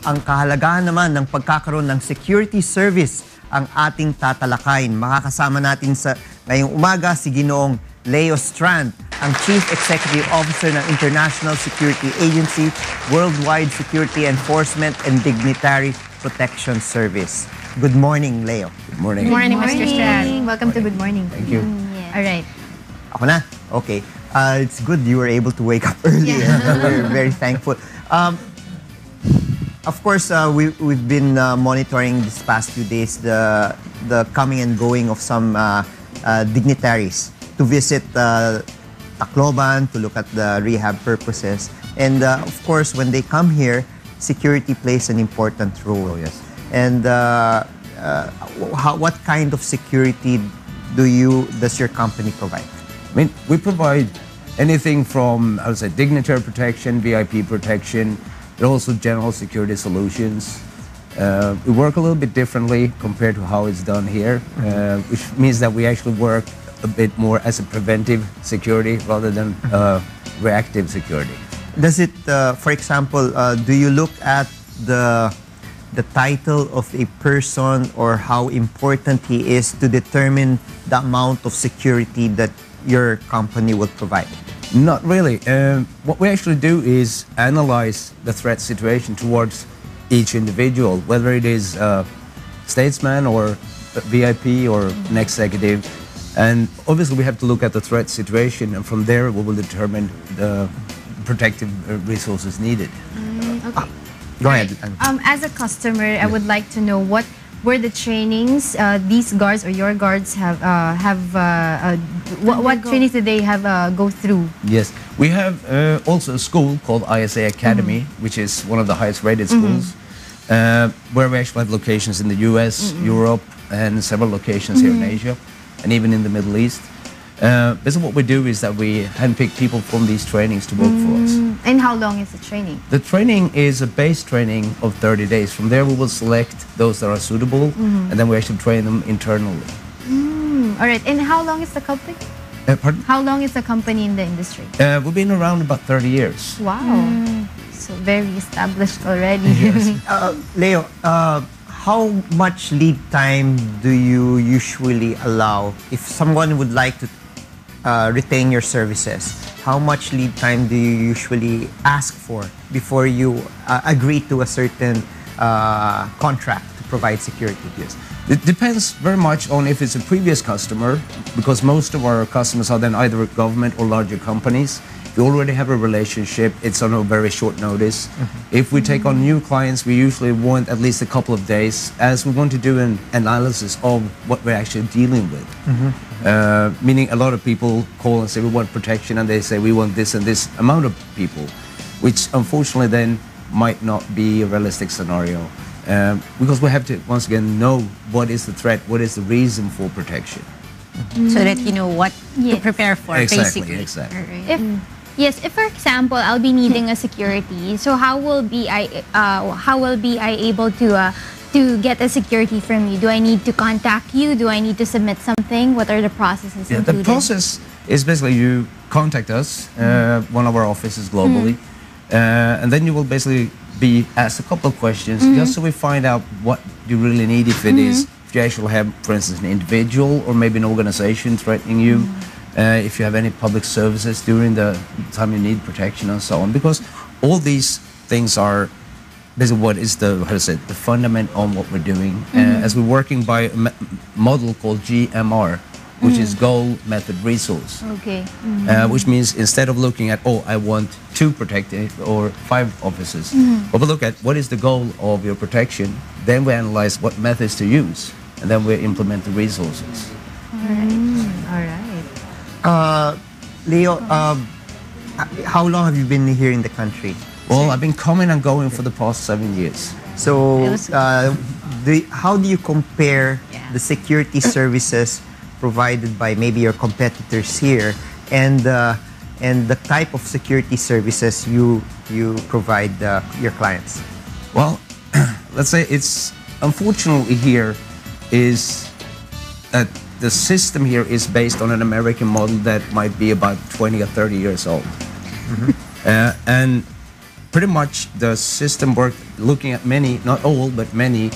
ang kahalagahan naman ng pagkakaroon ng security service ang ating tatalakayin. Makakasama natin sa ngayong umaga si Ginoong Leo Strand, ang Chief Executive Officer ng International Security Agency, Worldwide Security Enforcement and Dignitary Protection Service. Good morning, Leo. Good morning. Good morning, Mr. Strand. Welcome to Good Morning. Thank you. Yes. All right. Ako na? Okay. It's good you were able to wake up early. Yeah. We're very thankful. Of course, we've been monitoring this past few days the coming and going of some dignitaries to visit Tacloban to look at the rehab purposes. And of course, when they come here, security plays an important role. Oh, yes. And what kind of security does your company provide? I mean, we provide anything from, I would say, dignitary protection, VIP protection, but also general security solutions. We work a little bit differently compared to how it's done here, which means that we actually work a bit more as a preventive security rather than reactive security. Does it, for example, do you look at the title of a person or how important he is to determine the amount of security that your company will provide? Not really. What we actually do is analyze the threat situation towards each individual, whether it is a statesman or a VIP or an executive. And obviously we have to look at the threat situation, and from there we will determine the protective resources needed. Okay. Go ahead. As a customer, I would like to know what were the trainings these guards or your guards have what trainings did they have go through? Yes, we have also a school called ISA Academy, which is one of the highest rated schools, where we actually have locations in the US, Europe, and several locations here in Asia, and even in the Middle East. Basically what we do is that we handpick people from these trainings to work for us. And how long is the training? The training is a base training of 30 days. From there we will select those that are suitable, and then we actually train them internally. All right. And how long is the company? Pardon? How long is the company in the industry? We've been around about 30 years. Wow. So very established already. Leo, how much lead time do you usually allow if someone would like to retain your services? How much lead time do you usually ask for before you agree to a certain contract to provide security? Yes. It depends very much on if it's a previous customer, because most of our customers are then either government or larger companies. We already have a relationship, it's on a very short notice. If we take on new clients, we usually want at least a couple of days, as we want to do an analysis of what we're actually dealing with. Meaning a lot of people call and say we want protection, and they say we want this and this amount of people, which unfortunately then might not be a realistic scenario. Because we have to, once again, know what is the threat, what is the reason for protection. So that you know what to prepare for, basically. Exactly. Right. If for example I'll be needing a security, so how will I able to get a security from you? Do I need to contact you? Do I need to submit something? What are the processes included? The process is basically you contact us, one of our offices globally, and then you will basically be asked a couple of questions just so we find out what you really need, if it is, if you actually have, for instance, an individual or maybe an organization threatening you, if you have any public services during the time you need protection and so on, because all these things are basically what is the, how to say, the fundament on what we're doing, as we're working by a model called GMR, which is goal, method, resource. Okay. Which means instead of looking at, oh, I want 2 protected or 5 officers, but we look at what is the goal of your protection, then we analyze what methods to use, and then we implement the resources. All right. Leo, how long have you been here in the country? Well, I've been coming and going for the past 7 years. So, how do you compare the security services provided by maybe your competitors here and the type of security services you provide your clients? Well, let's say it's unfortunately here is that the system here is based on an American model that might be about 20 or 30 years old. And pretty much the system work, looking at many, not all, but many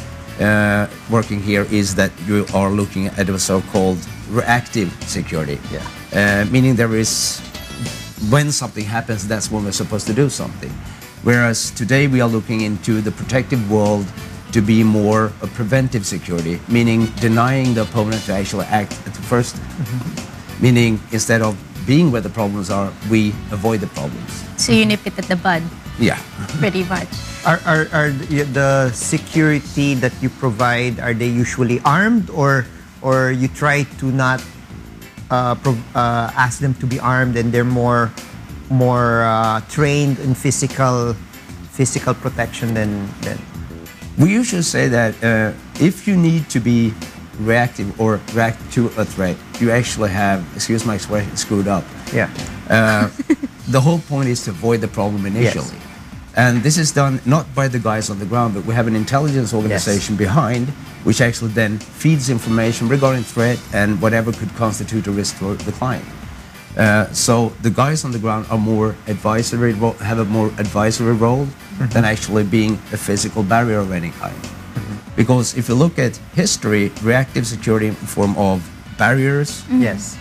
working here, is that you are looking at a so-called reactive security. Meaning there is, when something happens, that's when we're supposed to do something. Whereas today we are looking into the protective world to be more a preventive security, meaning denying the opponent to actually act at the first. Meaning instead of being where the problems are, we avoid the problems. So you nip it at the bud. Yeah. Pretty much. Are the security that you provide, are they usually armed, or you try to not ask them to be armed, and they're more trained in physical protection than? We usually say that if you need to be reactive or react to a threat, you actually have, excuse my expression, screwed up. Yeah. The whole point is to avoid the problem initially. Yes. And this is done not by the guys on the ground, but we have an intelligence organization behind, which actually then feeds information regarding threat and whatever could constitute a risk to the client. So the guys on the ground are more advisory, have a more advisory role than actually being a physical barrier of any kind. Because if you look at history, reactive security in form of barriers, Yes.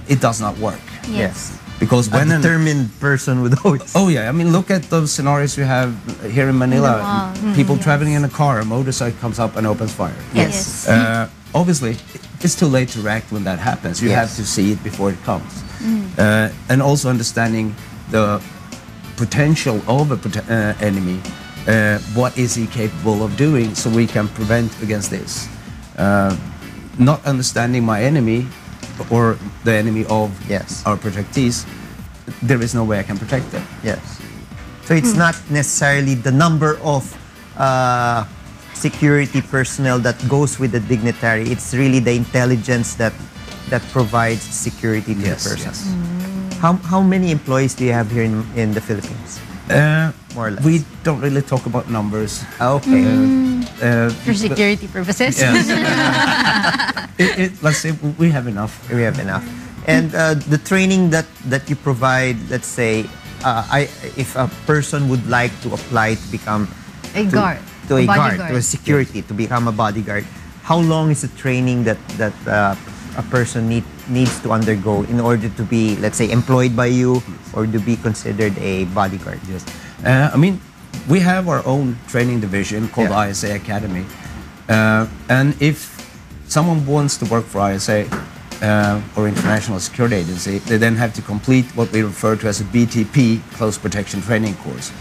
it does not work. Yes. Because when A determined person would always. oh yeah, I mean, look at those scenarios you have here in Manila. People traveling in a car, a motorcycle comes up and opens fire. Yes. Obviously, it's too late to react when that happens. You have to see it before it comes. And also understanding the potential of an enemy. What is he capable of doing, so we can prevent against this. Not understanding my enemy or the enemy of our protectees, there is no way I can protect them. Yes. So it's not necessarily the number of security personnel that goes with the dignitary. It's really the intelligence that provides security to the person. Yes. How many employees do you have here in the Philippines? More or less. We don't really talk about numbers. Okay. For security purposes. Yes. Let's say we have enough. We have enough. And the training that you provide, let's say, if a person would like to apply to become A guard. to a guard, bodyguard. to a security, to become a bodyguard, how long is the training that a person needs to undergo in order to be, let's say, employed by you or to be considered a bodyguard? Yes. I mean, we have our own training division called Yeah. ISA Academy. And if someone wants to work for ISA or International Security Agency, they then have to complete what we refer to as a BTP, Close Protection Training course.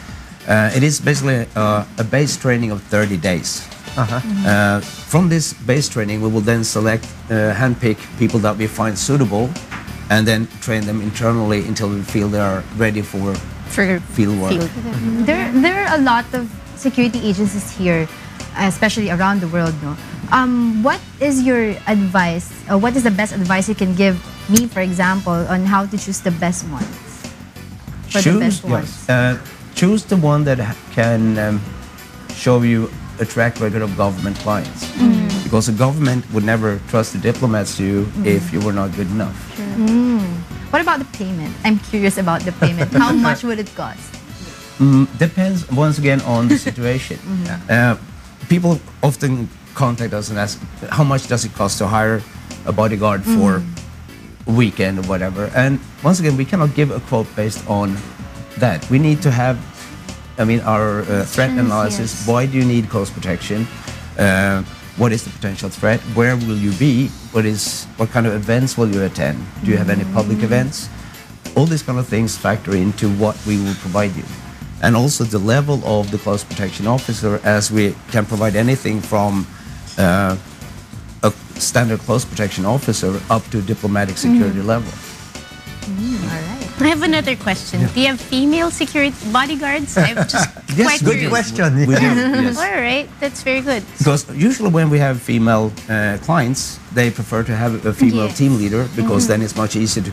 It is basically a base training of 30 days. From this base training, we will then select, handpick people that we find suitable, and then train them internally until we feel they are ready for field work. There are a lot of security agencies here, especially around the world. No, what is your advice? What is the best advice you can give me, for example, on how to choose the best ones? Choose the one that can show you a track record of government clients. Because the government would never trust the diplomats to you if you were not good enough. What about the payment? I'm curious about the payment. How much would it cost? Depends, once again, on the situation. People often contact us and ask, how much does it cost to hire a bodyguard for a weekend or whatever? And once again, we cannot give a quote based on that. We need to have, I mean, our threat analysis. Yes. Why do you need close protection? What is the potential threat? Where will you be? What kind of events will you attend? Do you have any public events? All these kind of things factor into what we will provide you. And also the level of the close protection officer, as we can provide anything from a standard close protection officer up to diplomatic security level. I have another question. Do you have female security bodyguards? I'm just quite Good curious. question. We do, yes. All right, that's very good. Because usually when we have female clients, they prefer to have a female Yes. team leader because then it's much easier to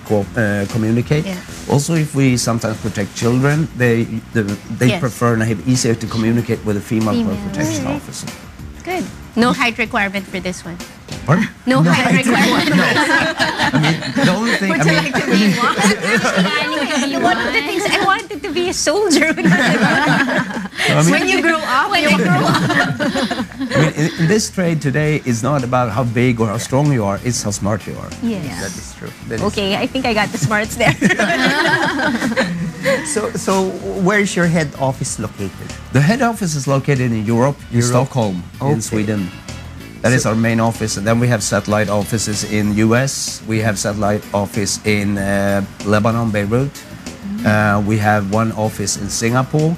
communicate. Yeah. Also, if we sometimes protect children, they Yes. prefer and have easier to communicate with a female Female. protection Alright. officer. Good. No height requirement for this one. Pardon? No height requirement. I mean, the only thing. Would you like to be one? One of the things I wanted to be a soldier when you grow up. When I grow up. I mean, in this trade today, it's not about how big or how strong you are; it's how smart you are. Yes. That is true. That is Okay, I think I got the smarts there. So where is your head office located? The head office is located in Europe, in Stockholm, Okay. in Sweden. That is our main office, and then we have satellite offices in US. We have satellite office in Lebanon, Beirut. We have one office in Singapore,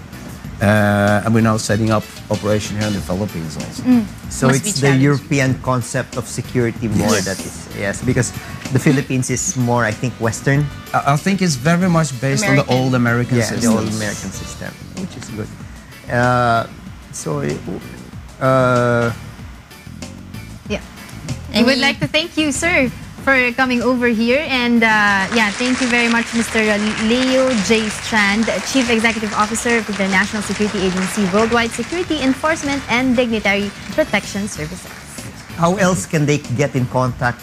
and we're now setting up operation here in the Philippines also. So Must be it's the challenging. European concept of security more that is, because the Philippines is more, I think, Western. I think it's very much based on the American. old American Yeah, system. the old American system, which is good. Yeah. We would like to thank you, sir, for coming over here. And thank you very much, Mr. Leo J. Strand, Chief Executive Officer of the National Security Agency, Worldwide Security Enforcement and Dignitary Protection Services. How else can they get in contact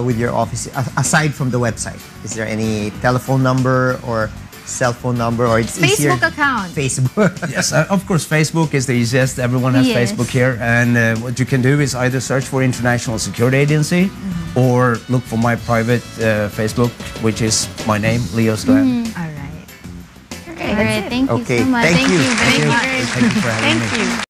with your office aside from the website? Is there any telephone number or cell phone number, or it's easier? Facebook account. Facebook. Yes, of course, Facebook is the easiest. Everyone has Yes. Facebook here. And what you can do is either search for International Security Agency or look for my private Facebook, which is my name, Leo Strand. All right. All right. Thank you Okay, so much. thank you. very much. Thank you for having me. Thank you.